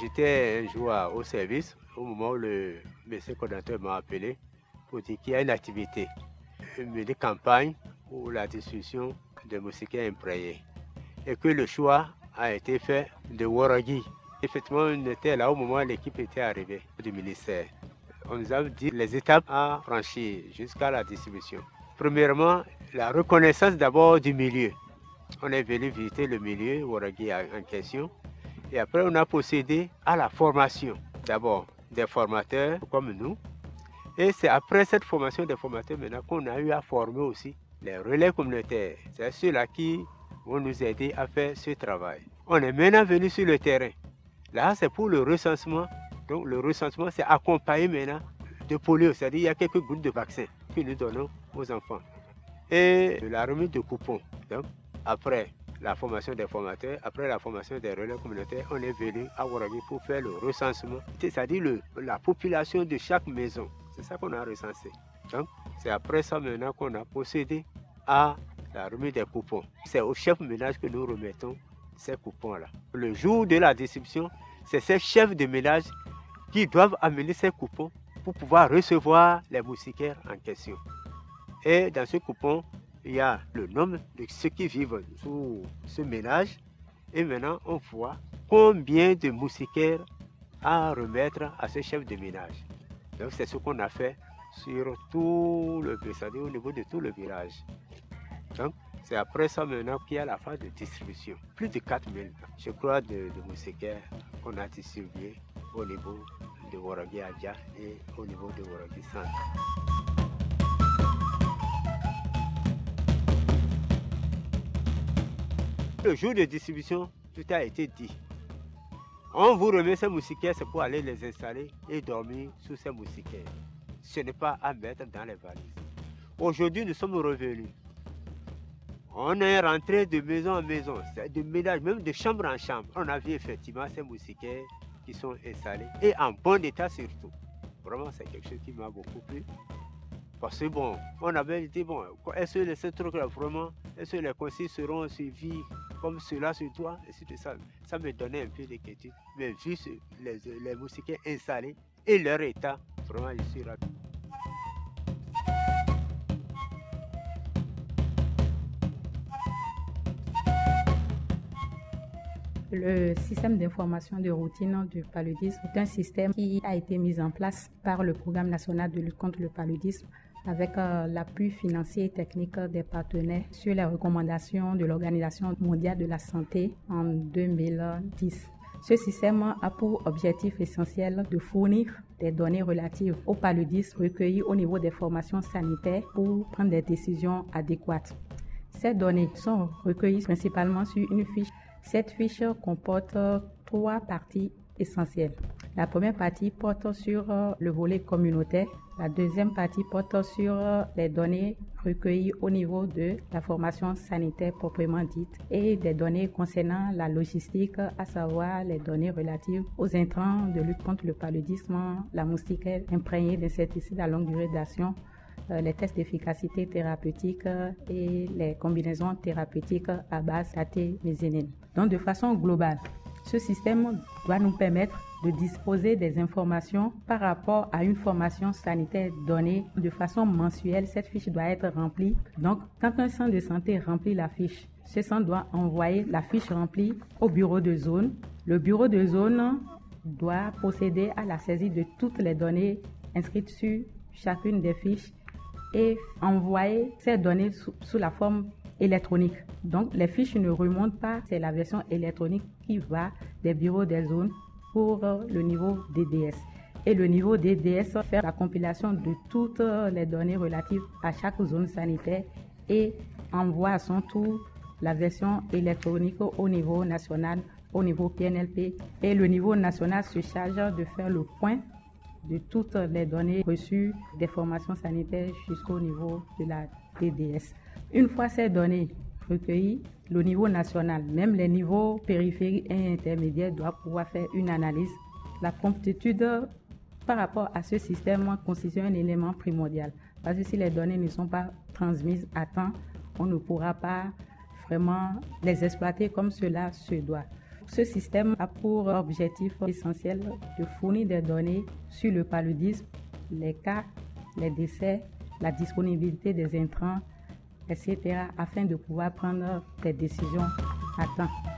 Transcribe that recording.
J'étais un jour au service au moment où le médecin coordonnateur m'a appelé pour dire qu'il y a une activité, une campagne pour la distribution de moustiquaires imprégnés et que le choix a été fait de Worogui. Effectivement, on était là au moment où l'équipe était arrivée du ministère. On nous a dit les étapes à franchir jusqu'à la distribution. Premièrement, la reconnaissance d'abord du milieu. On est venu visiter le milieu Worogui en question. Et après, on a procédé à la formation. D'abord, des formateurs comme nous. Et c'est après cette formation des formateurs maintenant qu'on a eu à former aussi les relais communautaires. C'est ceux-là qui vont nous aider à faire ce travail. On est maintenant venu sur le terrain. Là, c'est pour le recensement. Donc, le recensement, c'est accompagné maintenant de polio. C'est-à-dire qu'il y a quelques gouttes de vaccin que nous donnons aux enfants. Et de la remise de coupons. Donc, après la formation des formateurs, après la formation des relais communautaires, on est venu à Worogui pour faire le recensement, c'est-à-dire la population de chaque maison. C'est ça qu'on a recensé. Donc, c'est après ça maintenant qu'on a procédé à la remise des coupons. C'est au chef ménage que nous remettons ces coupons-là. Le jour de la distribution, c'est ces chefs de ménage qui doivent amener ces coupons pour pouvoir recevoir les moustiquaires en question. Et dans ce coupon, il y a le nombre de ceux qui vivent sous ce ménage. Et maintenant, on voit combien de moustiquaires à remettre à ce chef de ménage. Donc, c'est ce qu'on a fait sur tout le c'est-à-dire au niveau de tout le village. Donc, c'est après ça maintenant qu'il y a la phase de distribution. Plus de 4000, je crois, de moustiquaires qu'on a distribués au niveau de Worogui Adja et au niveau de Worogui Centre. Le jour de distribution, tout a été dit. On vous remet ces moustiquaires, c'est pour aller les installer et dormir sous ces moustiquaires. Ce n'est pas à mettre dans les valises. Aujourd'hui, nous sommes revenus. On est rentré de maison en maison, de ménage, même de chambre en chambre. On a vu effectivement ces moustiquaires qui sont installés et en bon état surtout. Vraiment, c'est quelque chose qui m'a beaucoup plu. Parce que bon, on avait dit, bon, est-ce que ces trucs-là vraiment, est-ce que les consignes seront suivies comme cela sur toi, et c'est ça. Ça me donnait un peu d'inquiétude. Mais vu les moustiquaires installés et leur état, vraiment, je suis ravi. Le système d'information de routine du paludisme est un système qui a été mis en place par le Programme national de lutte contre le paludisme avec l'appui financier et technique des partenaires sur les recommandations de l'Organisation mondiale de la santé en 2010. Ce système a pour objectif essentiel de fournir des données relatives au paludisme recueillies au niveau des formations sanitaires pour prendre des décisions adéquates. Ces données sont recueillies principalement sur une fiche. Cette fiche comporte 3 parties essentielles. La première partie porte sur le volet communautaire. La deuxième partie porte sur les données recueillies au niveau de la formation sanitaire proprement dite et des données concernant la logistique, à savoir les données relatives aux intrants de lutte contre le paludisme, la moustiquaire imprégnée d'insecticides à longue durée d'action, les tests d'efficacité thérapeutique et les combinaisons thérapeutiques à base d'artémisinine. Donc, de façon globale, ce système doit nous permettre de disposer des informations par rapport à une formation sanitaire donnée de façon mensuelle. Cette fiche doit être remplie. Donc, quand un centre de santé remplit la fiche, ce centre doit envoyer la fiche remplie au bureau de zone. Le bureau de zone doit procéder à la saisie de toutes les données inscrites sur chacune des fiches et envoyer ces données sous la forme électronique. Donc, les fiches ne remontent pas, c'est la version électronique qui va des bureaux des zones pour le niveau DDS. Et le niveau DDS fait la compilation de toutes les données relatives à chaque zone sanitaire et envoie à son tour la version électronique au niveau national, au niveau PNLP. Et le niveau national se charge de faire le point de toutes les données reçues des formations sanitaires jusqu'au niveau de la DDS. Une fois ces données recueillies, le niveau national, même les niveaux périphériques et intermédiaires doivent pouvoir faire une analyse. La promptitude par rapport à ce système constitue un élément primordial. Parce que si les données ne sont pas transmises à temps, on ne pourra pas vraiment les exploiter comme cela se doit. Ce système a pour objectif essentiel de fournir des données sur le paludisme, les cas, les décès, la disponibilité des intrants, etc., afin de pouvoir prendre des décisions à temps.